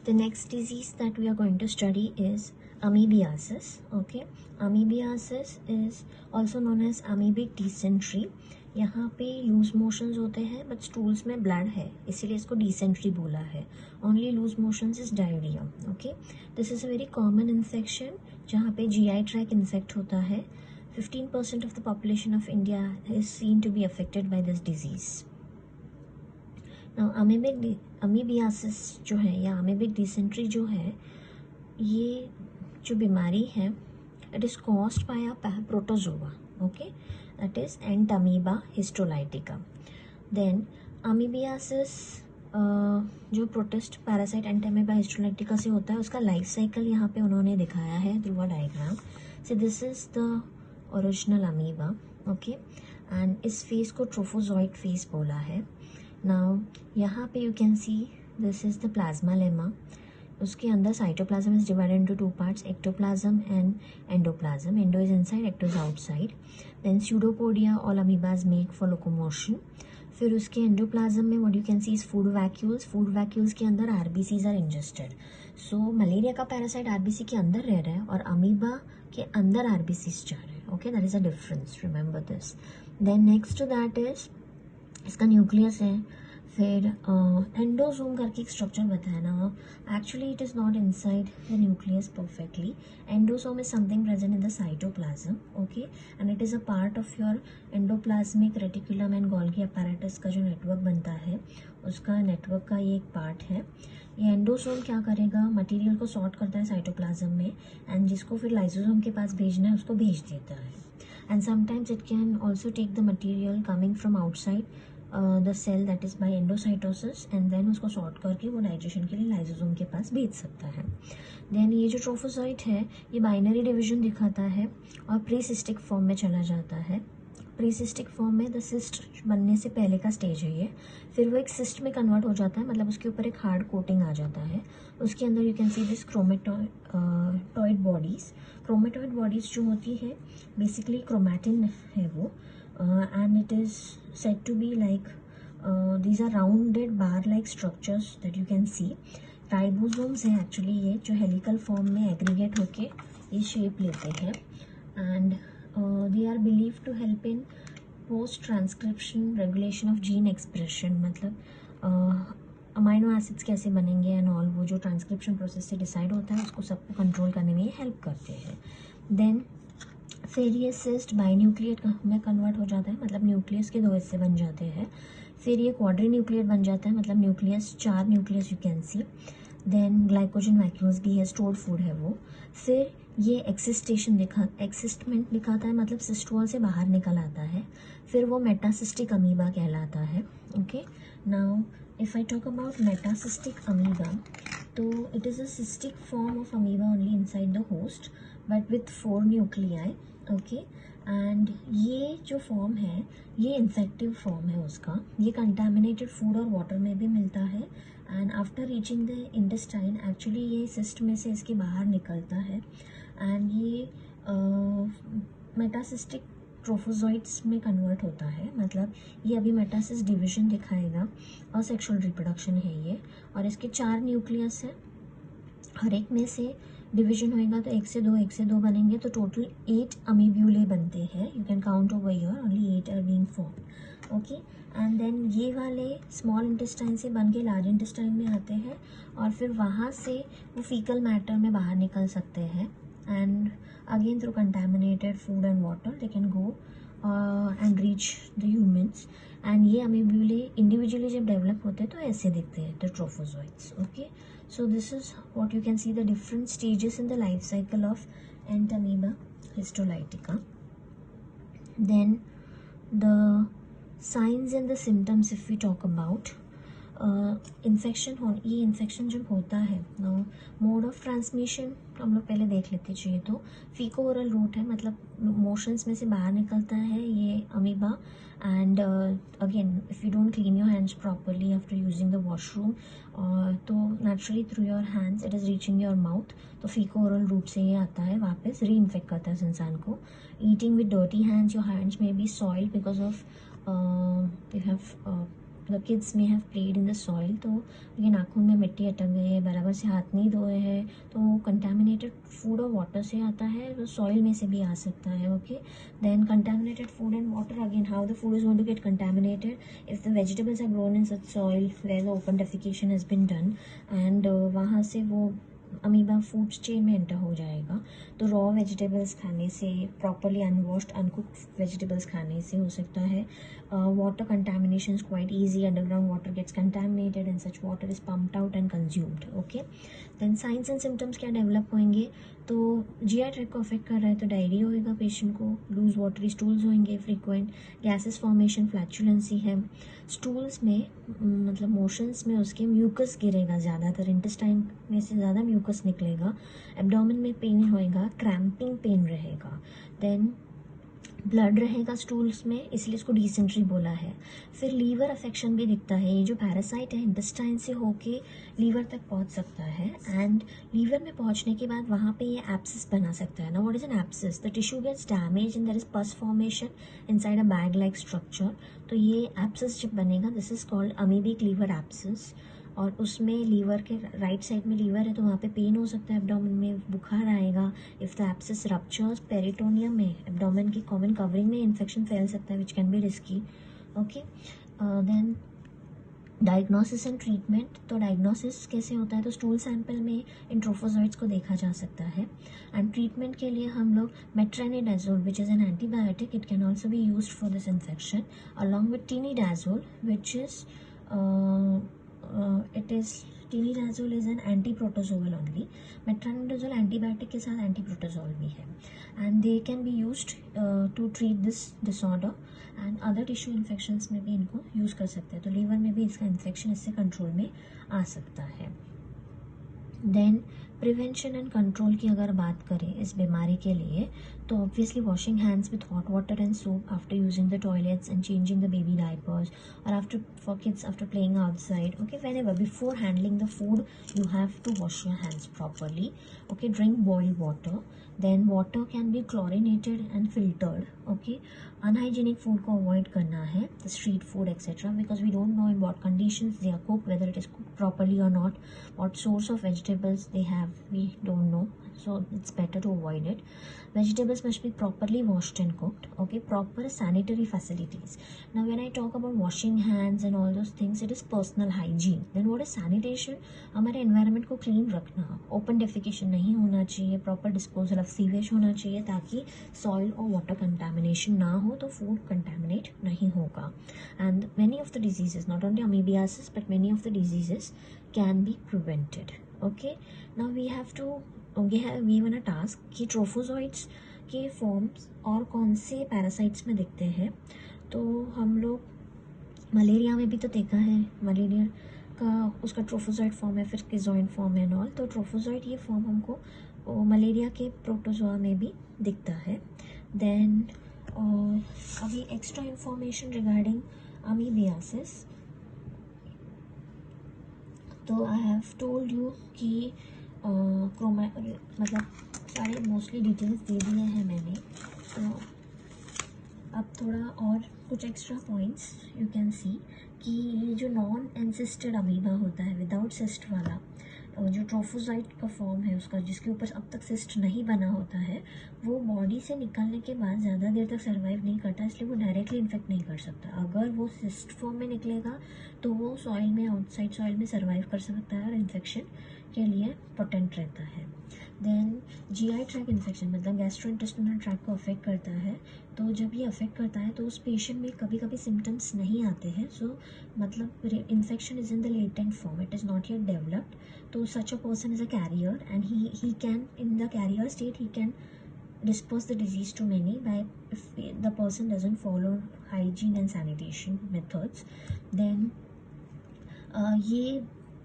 The next disease that we are going to study is amoebiasis. Okay, amoebiasis is also known as amoebic dysentery. यहाँ पे loose motions होते हैं but stools में blood है, इसीलिए इसको डिसेंट्री बोला है. Only loose motions is diarrhoea. Okay, this is a very common infection जहाँ पे GI ट्रैक इन्फेक्ट होता है. 15% of the population of India is seen to be affected by this disease. Now amoebiasis जो है या amoebic dysentery जो है, ये जो बीमारी है it is caused by a protozoa. Okay, that is Entamoeba histolytica. Then amoebiasis जो प्रोटिस्ट पैरासाइट एंटमीबा हिस्टोलाइटिका से होता है, उसका लाइफ साइकिल यहाँ पे उन्होंने दिखाया है through a diagram. So this is the original amoeba. Okay, and इस फेस को ट्रोफोजॉइड फेस बोला है. नाउ यहाँ पे you can see this is the plasmalemma. उसके अंदर cytoplasm is divided into two parts, ectoplasm and endoplasm. Endo is inside, ecto is outside. Then pseudopodia all amoebas make for locomotion. फिर उसके endoplasm में what you can see is food vacuoles. Food vacuoles के अंदर RBCs are ingested. So malaria का parasite RBC के अंदर रह रहा है और अमीबा के अंदर RBCs जा रहे हैं. Okay, that is a difference, remember this. Then next to that is इसका न्यूक्लियस है. फिर एंडोसोम करके एक स्ट्रक्चर बताया ना, actually it is not inside the nucleus perfectly. Endosome is something present in the cytoplasm. Okay, and it is a part of your endoplasmic reticulum and Golgi apparatus का जो network बनता है, उसका network का ये एक पार्ट है. ये एंडोसोम क्या करेगा, मटेरियल को सॉर्ट करता है साइटोप्लाज्म में, एंड जिसको फिर लाइसोसोम के पास भेजना है उसको भेज देता है. And sometimes it can also take the material coming from outside the cell that is by endocytosis and then उसको सॉर्ट करके वो डाइजेशन के लिए लाइसोसोम के पास भेज सकता है. देन ये जो ट्रोफोसाइट है ये बाइनरी डिवीजन दिखाता है और प्रीसिस्टिक फॉर्म में चला जाता है. प्रीसिस्टिक फॉर्म में द सिस्ट बनने से पहले का स्टेज है ये. फिर वो एक सिस्ट में कन्वर्ट हो जाता है, मतलब उसके ऊपर एक हार्ड कोटिंग आ जाता है. उसके अंदर you can see this chromatoid bodies. Chromatoid bodies जो होती है बेसिकली क्रोमैटिन है वो, and it is said to be like these are rounded bar like structures that you can see. Ribosomes हैं एक्चुअली ये, जो हेलिकल फॉर्म में aggregate होके ये शेप लेते हैं. And they are believe to help in post transcription regulation of gene expression. मतलब amino acids कैसे बनेंगे एंड ऑल, वो जो ट्रांसक्रिप्शन प्रोसेस से डिसाइड होता है उसको सबको कंट्रोल करने में ये हेल्प करते हैं. देन फिर ये सिस्ट बाइन्यूक्लिएट में कन्वर्ट हो जाता है, मतलब न्यूक्लियस के 2 हिस्से बन जाते हैं. फिर ये क्वाड्री न्यूक्लिएट बन जाता है, मतलब nucleus 4 nucleus you can see. Then glycogen vacuoles भी है, स्टोर्ड फूड है वो. फिर ये एक्सिस्टमेंट दिखाता है, मतलब सिस्ट वॉल से बाहर निकल आता है. फिर वो मेटासिस्टिक अमीबा कहलाता है. Okay, now if I talk about metacystic amoeba, तो it is a cystic form of amoeba only inside the host but with 4 nuclei. Okay, and ये जो फॉर्म है ये इन्फेक्टिव फॉर्म है उसका. ये कंटामिनेटेड फूड और वाटर में भी मिलता है. And after reaching the intestine actually ये सिस्ट में से इसके बाहर निकलता है. एंड ये मेटासिस्टिक ट्रोफोजॉइड्स में कन्वर्ट होता है, मतलब ये अभी मेटासिस डिवीजन दिखाएगा. और सेक्शुअल रिप्रोडक्शन है ये, और इसके 4 न्यूक्लियस है. हर एक में से डिवीजन होएगा तो 1 से 2 बनेंगे, तो टोटल 8 अमीब्यूले बनते हैं. You can count over here, only 8 are being formed. Okay, and then ये वाले स्मॉल इंटेस्टाइन से बन के लार्ज इंटेस्टाइन में आते हैं और फिर वहाँ से वो फीकल मैटर में बाहर निकल सकते हैं. And again through contaminated food and water they can go and reach the humans. And ये अमीब्यूले इंडिविजुअली जब डेवलप होते हैं तो ऐसे दिखते हैं, the trophozoites. Okay, so this is what you can see, the different stages in the life cycle of Entamoeba histolytica. Then the signs and the symptoms if we talk about infection हो, ये infection जब होता है mode of transmission हम लोग पहले देख लेते चाहिए. तो फीको ओरल रूट है, मतलब मोशंस में से बाहर निकलता है ये amoeba. And again if you don't clean your hands properly after using the washroom, तो naturally through your hands it is reaching your mouth. तो फीको ओरल रूट से ये आता है, वापस री इन्फेक्ट करता है उस इंसान को. Eating with dirty hands, your hands में be soil because of you have the kids may have played in the soil, तो उनके नाखून में मिट्टी अटक गई है, बराबर से हाथ नहीं धोए हैं, तो वो कंटामिनेटेड फूड और वाटर से आता है, तो सॉइल में से भी आ सकता है. Okay, then contaminated food and water, again how the food is going to get contaminated if the vegetables are grown in such soil where the open defecation has been done, and वहाँ से वो amoeba food chain में enter हो जाएगा. तो raw vegetables खाने से, properly unwashed uncooked vegetables खाने से हो सकता है. Water contamination is quite easy, underground water gets contaminated and such water is pumped out and consumed. Okay, then signs and symptoms क्या डेवलप होंगे, तो जीआई ट्रैक्ट को अफेक्ट कर रहा है तो डायरिया होएगा पेशेंट को, लूज वाटरी स्टूल्स होंगे, फ्रीक्वेंट गैसेस फॉर्मेशन, फ्लैचुलेंसी है. स्टूल्स में मतलब मोशंस में उसके म्यूकस गिरेगा, ज़्यादातर इंटेस्टाइन में से ज़्यादा म्यूकस निकलेगा. एब्डोमेन में पेन होएगा, क्रैम्पिंग पेन रहेगा. देन ब्लड रहेगा स्टूल्स में, इसलिए इसको डिसेंट्री बोला है. फिर लीवर अफेक्शन भी दिखता है, ये जो पैरासाइट है इंटेस्टाइन से होके लीवर तक पहुंच सकता है, एंड लीवर में पहुंचने के बाद वहाँ पे ये एब्सिस बना सकता है. ना what is an abscess, the tissue gets damage and there is pus formation inside a bag like structure. तो ये एब्सिस जब बनेगा, this is called amoebic liver abscess. और उसमें लीवर के राइट साइड में लीवर है तो वहाँ पे पेन हो सकता है, एब्डोमेन में बुखार आएगा. If the abscess ruptures peritoneum में, एब्डोमेन की कॉमन कवरिंग में इन्फेक्शन फैल सकता है, which can be risky. Okay, then diagnosis and treatment. तो डायग्नोसिस कैसे होता है, तो स्टूल सैंपल में इन ट्रोफोजॉइड्स को देखा जा सकता है. एंड ट्रीटमेंट के लिए हम लोग metronidazole which is an antibiotic, it can also be used for this infection, along with tinidazole which is tinidazole is an anti protozoal only. Metronidazole antibiotic के साथ एंटी प्रोटोजोल भी है, and they can be used to treat this disorder. And other tissue infections में भी इनको use कर सकते हैं, तो लीवर में भी इसका इन्फेक्शन इससे कंट्रोल में आ सकता है. देन प्रिवेंशन एंड कंट्रोल की अगर बात करें इस बीमारी के लिए, तो obviously washing hands with hot water and soap after using the toilets and changing the baby diapers, और after for kids after playing outside. Okay, whenever before handling the food you have to wash your hands properly. Okay, drink boiled water. Then water can be chlorinated and filtered. Okay, unhygienic food को avoid करना है, the street food etc, because we don't know in what conditions they are cooked, whether it is cooked properly or not, what source of vegetables they have, we don't know, so it's better to avoid it. Vegetables must be properly washed and cooked. Okay, proper sanitary facilities. Now when I talk about washing hands and all those things, it is personal hygiene. Then what is sanitation? हमारे environment को clean रखना, open defecation नहीं होना चाहिए, proper disposal of sewage होना चाहिए ताकि soil और water contamination ना हो, तो food contaminate नहीं होगा. And many of the diseases, not only amoebiasis but many of the diseases can be prevented. Okay, now we have given a task कि ट्रोफोजॉइड्स के फॉर्म्स और कौन से पैरासाइट्स में दिखते हैं. तो हम लोग मलेरिया में भी तो देखा है, मलेरिया का उसका ट्रोफोजॉइड फॉर्म है, फिर स्किज़ोइड फॉर्म है ऑल. तो ट्रोफोजॉइड ये फॉर्म हमको मलेरिया के प्रोटोजोआ में भी दिखता है. देन अभी एक्स्ट्रा इंफॉर्मेशन रिगार्डिंग अमीबियासिस. तो आई हैव टोल्ड यू कि मतलब सारे मोस्टली डिटेल्स दे दिए हैं मैंने. तो अब थोड़ा और कुछ एक्स्ट्रा पॉइंट्स यू कैन सी कि ये जो नॉन एंसिस्टेड अमीबा होता है, विदाउट सिस्ट वाला, जो ट्रोफोजाइट का फॉर्म है उसका, जिसके ऊपर अब तक सिस्ट नहीं बना होता है, वो बॉडी से निकलने के बाद ज़्यादा देर तक सर्वाइव नहीं करता, इसलिए वो डायरेक्टली इन्फेक्ट नहीं कर सकता. अगर वो सिस्ट फॉर्म में निकलेगा तो वो सॉइल में, आउटसाइड सॉइल में सर्वाइव कर सकता है और इन्फेक्शन के लिए पोटेंट रहता है. देन जीआई ट्रैक इन्फेक्शन मतलब गैस्ट्रोइंटेस्टिनल ट्रैक को अफेक्ट करता है. तो जब ये अफेक्ट करता है तो उस पेशेंट में कभी कभी सिम्टम्स नहीं आते हैं, सो मतलब infection is in the latent form, it is not yet developed. तो such a person is a carrier and he can, in the carrier state, he can disperse the disease to many by if the person doesn't follow hygiene and sanitation methods. Then ये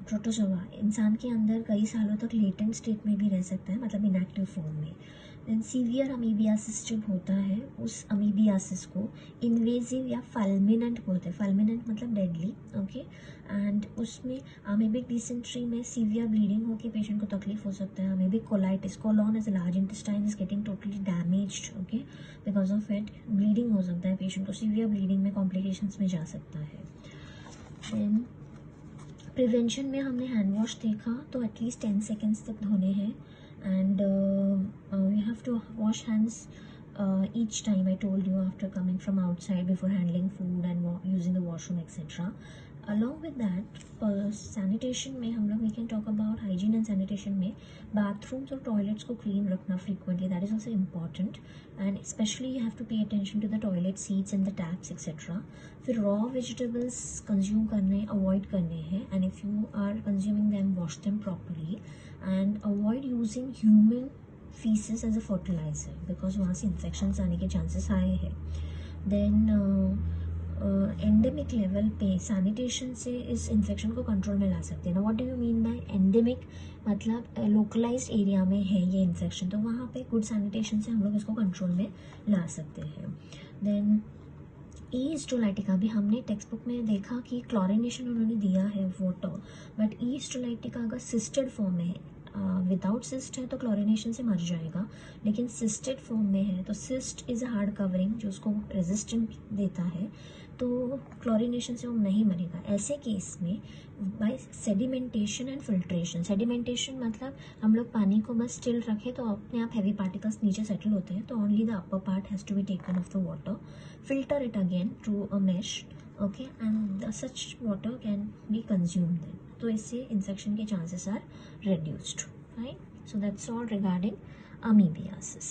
protozoa इंसान के अंदर कई सालों तक latent state में भी रह सकता है, मतलब इनएक्टिव फॉर्म में. देन सीवियर अमीबियासिस जब होता है, उस अमीबियासिस को इन्वेजिव या फल्मिनेंट बोलते हैं. फल्मिनेंट मतलब डेडली. ओके, एंड उसमें अमीबिक डिसेंट्री में सीवियर ब्लीडिंग होकर पेशेंट को तकलीफ हो सकता है. Amoebic colitis, colon as large intestine is getting totally damaged. Okay, because of it bleeding हो सकता है पेशेंट को, सीवियर ब्लीडिंग में कॉम्प्लिकेशंस में जा सकता है. देन प्रिवेंशन में हमने हैंड वॉश देखा, तो एटलीस्ट 10 सेकेंड्स तक धोने हैं, and you have to wash hands each time. I told you, after coming from outside, before handling food and using the washroom etc. Along with that, sanitation में हम लोग we can talk about hygiene and sanitation में bathrooms और toilets को clean रखना frequently, that is also important, and especially you have to pay attention to the toilet seats and the taps etc. फिर raw vegetables consume करने avoid करने हैं, and if you are consuming them, wash them properly and avoid using human faeces as a fertiliser, because वहाँ से infections आने के chances high है. देन एंडेमिक लेवल पे सैनिटेशन से इस इन्फेक्शन को कंट्रोल में ला सकते हैं ना. What do you mean by endemic? मतलब लोकलाइज्ड एरिया में है ये इन्फेक्शन, तो वहाँ पे गुड सैनिटेशन से हम लोग इसको कंट्रोल में ला सकते हैं. देन ई हिस्टोलाइटिका भी हमने टेक्स्ट बुक में देखा कि क्लोरिनेशन उन्होंने दिया है वाटर, बट ई हिस्टोलाइटिका अगर सिस्टेड फॉर्म में है, विदाउट सिस्ट है तो क्लोरिनेशन से मर जाएगा, लेकिन सिस्टेड फॉर्म में है तो cyst is a hard covering जो उसको रेजिस्टेंट देता है, तो क्लोरिनेशन से वो नहीं मरेगा. ऐसे केस में by sedimentation and filtration. Sedimentation मतलब हम लोग पानी को बस स्टिल रखें तो अपने आप हैवी पार्टिकल्स नीचे सेटल होते हैं, तो only the upper part has to be taken off the water, filter it again through a mesh, okay, and such water can be consumed then. तो इससे इन्फेक्शन के chances are reduced, right? So that's all regarding amoebiasis.